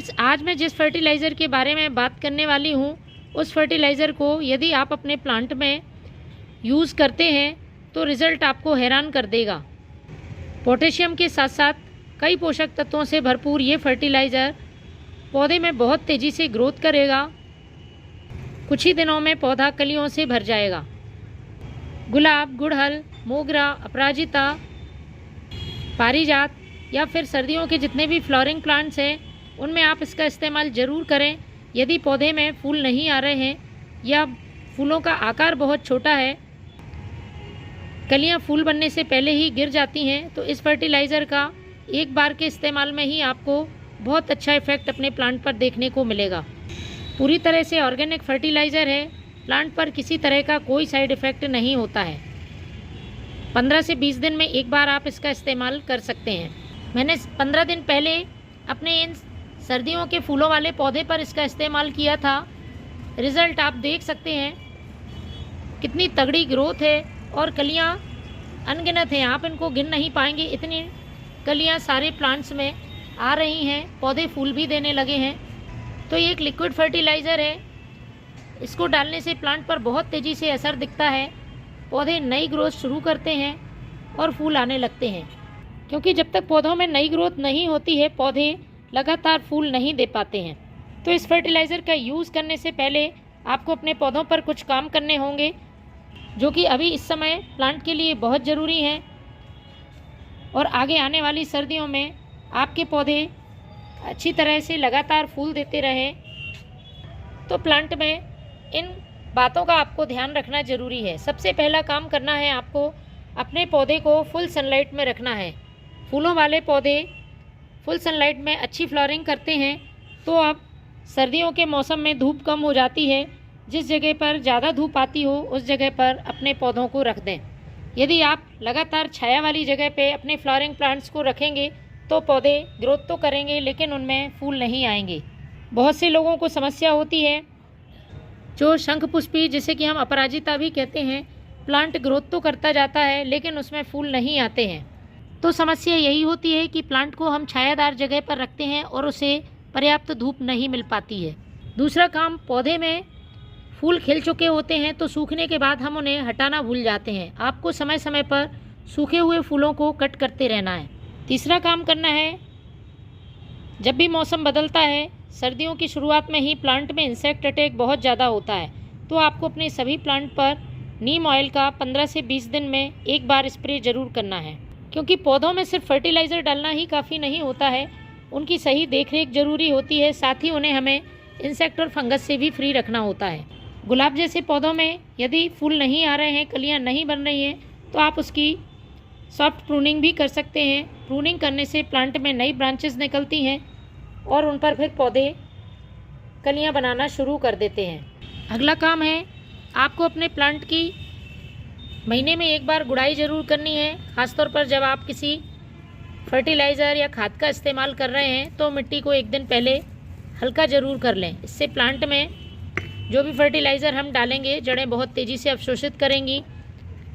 Friends, आज मैं जिस फर्टिलाइज़र के बारे में बात करने वाली हूँ, उस फर्टिलाइज़र को यदि आप अपने प्लांट में यूज़ करते हैं तो रिज़ल्ट आपको हैरान कर देगा। पोटेशियम के साथ साथ कई पोषक तत्वों से भरपूर ये फर्टिलाइज़र पौधे में बहुत तेज़ी से ग्रोथ करेगा। कुछ ही दिनों में पौधा कलियों से भर जाएगा। गुलाब, गुड़हल, मोगरा, अपराजिता, पारिजात या फिर सर्दियों के जितने भी फ्लावरिंग प्लांट्स हैं उनमें आप इसका इस्तेमाल ज़रूर करें। यदि पौधे में फूल नहीं आ रहे हैं या फूलों का आकार बहुत छोटा है, कलियां फूल बनने से पहले ही गिर जाती हैं, तो इस फर्टिलाइज़र का एक बार के इस्तेमाल में ही आपको बहुत अच्छा इफ़ेक्ट अपने प्लांट पर देखने को मिलेगा। पूरी तरह से ऑर्गेनिक फर्टिलाइज़र है। प्लांट पर किसी तरह का कोई साइड इफ़ेक्ट नहीं होता है। 15 से 20 दिन में एक बार आप इसका इस्तेमाल कर सकते हैं। मैंने 15 दिन पहले अपने इन सर्दियों के फूलों वाले पौधे पर इसका इस्तेमाल किया था। रिज़ल्ट आप देख सकते हैं, कितनी तगड़ी ग्रोथ है और कलियां अनगिनत हैं, आप इनको गिन नहीं पाएंगे, इतनी कलियां सारे प्लांट्स में आ रही हैं। पौधे फूल भी देने लगे हैं। तो ये एक लिक्विड फर्टिलाइज़र है। इसको डालने से प्लांट पर बहुत तेज़ी से असर दिखता है। पौधे नई ग्रोथ शुरू करते हैं और फूल आने लगते हैं, क्योंकि जब तक पौधों में नई ग्रोथ नहीं होती है पौधे लगातार फूल नहीं दे पाते हैं। तो इस फर्टिलाइज़र का यूज़ करने से पहले आपको अपने पौधों पर कुछ काम करने होंगे, जो कि अभी इस समय प्लांट के लिए बहुत ज़रूरी हैं और आगे आने वाली सर्दियों में आपके पौधे अच्छी तरह से लगातार फूल देते रहें। तो प्लांट में इन बातों का आपको ध्यान रखना ज़रूरी है। सबसे पहला काम करना है, आपको अपने पौधे को फुल सनलाइट में रखना है। फूलों वाले पौधे फुल सनलाइट में अच्छी फ्लावरिंग करते हैं। तो अब सर्दियों के मौसम में धूप कम हो जाती है, जिस जगह पर ज़्यादा धूप आती हो उस जगह पर अपने पौधों को रख दें। यदि आप लगातार छाया वाली जगह पे अपने फ्लावरिंग प्लांट्स को रखेंगे तो पौधे ग्रोथ तो करेंगे लेकिन उनमें फूल नहीं आएंगे। बहुत से लोगों को समस्या होती है, जो शंखपुष्पी जिसे कि हम अपराजिता भी कहते हैं, प्लांट ग्रोथ तो करता जाता है लेकिन उसमें फूल नहीं आते हैं। तो समस्या यही होती है कि प्लांट को हम छायादार जगह पर रखते हैं और उसे पर्याप्त धूप नहीं मिल पाती है। दूसरा काम, पौधे में फूल खिल चुके होते हैं तो सूखने के बाद हम उन्हें हटाना भूल जाते हैं। आपको समय समय पर सूखे हुए फूलों को कट करते रहना है। तीसरा काम करना है, जब भी मौसम बदलता है, सर्दियों की शुरुआत में ही प्लांट में इंसेक्ट अटैक बहुत ज़्यादा होता है। तो आपको अपने सभी प्लांट पर नीम ऑयल का 15 से 20 दिन में एक बार स्प्रे ज़रूर करना है, क्योंकि पौधों में सिर्फ फर्टिलाइज़र डालना ही काफ़ी नहीं होता है, उनकी सही देखरेख ज़रूरी होती है। साथ ही उन्हें हमें इंसेक्ट और फंगस से भी फ्री रखना होता है। गुलाब जैसे पौधों में यदि फूल नहीं आ रहे हैं, कलियां नहीं बन रही हैं, तो आप उसकी सॉफ्ट प्रूनिंग भी कर सकते हैं। प्रूनिंग करने से प्लांट में नई ब्रांचेस निकलती हैं और उन पर फिर पौधे कलियां बनाना शुरू कर देते हैं। अगला काम है, आपको अपने प्लांट की महीने में एक बार गुड़ाई ज़रूर करनी है। ख़ासतौर पर जब आप किसी फर्टिलाइज़र या खाद का इस्तेमाल कर रहे हैं तो मिट्टी को एक दिन पहले हल्का ज़रूर कर लें। इससे प्लांट में जो भी फर्टिलाइज़र हम डालेंगे, जड़ें बहुत तेज़ी से अवशोषित करेंगी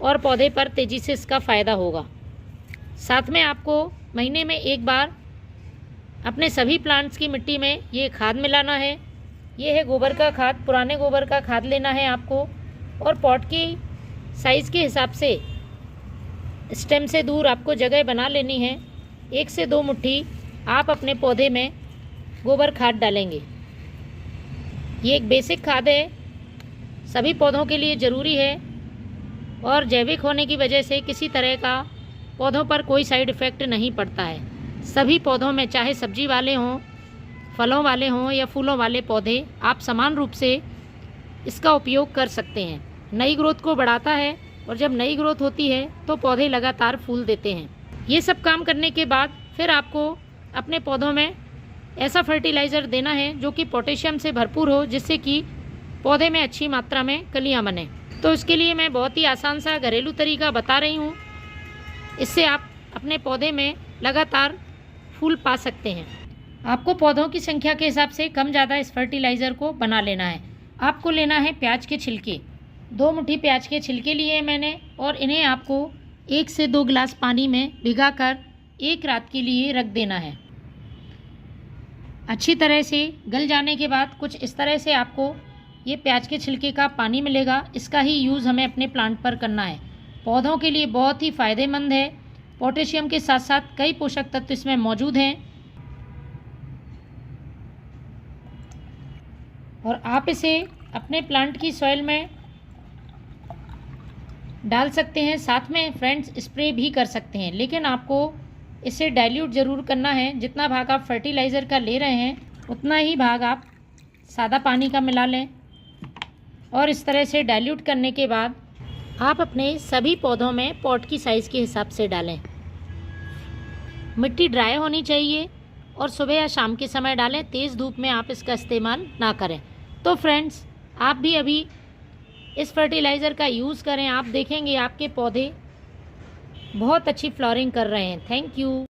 और पौधे पर तेज़ी से इसका फ़ायदा होगा। साथ में आपको महीने में एक बार अपने सभी प्लांट्स की मिट्टी में ये खाद मिलाना है। ये है गोबर का खाद, पुराने गोबर का खाद लेना है आपको, और पॉट की साइज़ के हिसाब से स्टेम से दूर आपको जगह बना लेनी है। 1 से 2 मुट्ठी आप अपने पौधे में गोबर खाद डालेंगे। ये एक बेसिक खाद है, सभी पौधों के लिए ज़रूरी है और जैविक होने की वजह से किसी तरह का पौधों पर कोई साइड इफ़ेक्ट नहीं पड़ता है। सभी पौधों में, चाहे सब्जी वाले हों, फलों वाले हों या फूलों वाले पौधे, आप समान रूप से इसका उपयोग कर सकते हैं। नई ग्रोथ को बढ़ाता है और जब नई ग्रोथ होती है तो पौधे लगातार फूल देते हैं। ये सब काम करने के बाद फिर आपको अपने पौधों में ऐसा फर्टिलाइज़र देना है जो कि पोटेशियम से भरपूर हो, जिससे कि पौधे में अच्छी मात्रा में कलियां बने। तो इसके लिए मैं बहुत ही आसान सा घरेलू तरीका बता रही हूँ। इससे आप अपने पौधे में लगातार फूल पा सकते हैं। आपको पौधों की संख्या के हिसाब से कम ज़्यादा इस फर्टिलाइज़र को बना लेना है। आपको लेना है प्याज के छिलके, 2 मुट्ठी प्याज के छिलके लिए मैंने, और इन्हें आपको 1 से 2 गिलास पानी में भिगाकर 1 रात के लिए रख देना है। अच्छी तरह से गल जाने के बाद कुछ इस तरह से आपको ये प्याज के छिलके का पानी मिलेगा। इसका ही यूज़ हमें अपने प्लांट पर करना है। पौधों के लिए बहुत ही फ़ायदेमंद है। पोटेशियम के साथ साथ कई पोषक तत्व इसमें मौजूद हैं और आप इसे अपने प्लांट की सॉइल में डाल सकते हैं। साथ में फ्रेंड्स स्प्रे भी कर सकते हैं, लेकिन आपको इसे डाइल्यूट ज़रूर करना है। जितना भाग आप फर्टिलाइज़र का ले रहे हैं उतना ही भाग आप सादा पानी का मिला लें और इस तरह से डाइल्यूट करने के बाद आप अपने सभी पौधों में पॉट की साइज़ के हिसाब से डालें। मिट्टी ड्राई होनी चाहिए और सुबह या शाम के समय डालें। तेज़ धूप में आप इसका इस्तेमाल ना करें। तो फ्रेंड्स, आप भी अभी इस फर्टिलाइज़र का यूज़ करें। आप देखेंगे आपके पौधे बहुत अच्छी फ्लावरिंग कर रहे हैं। Thank you.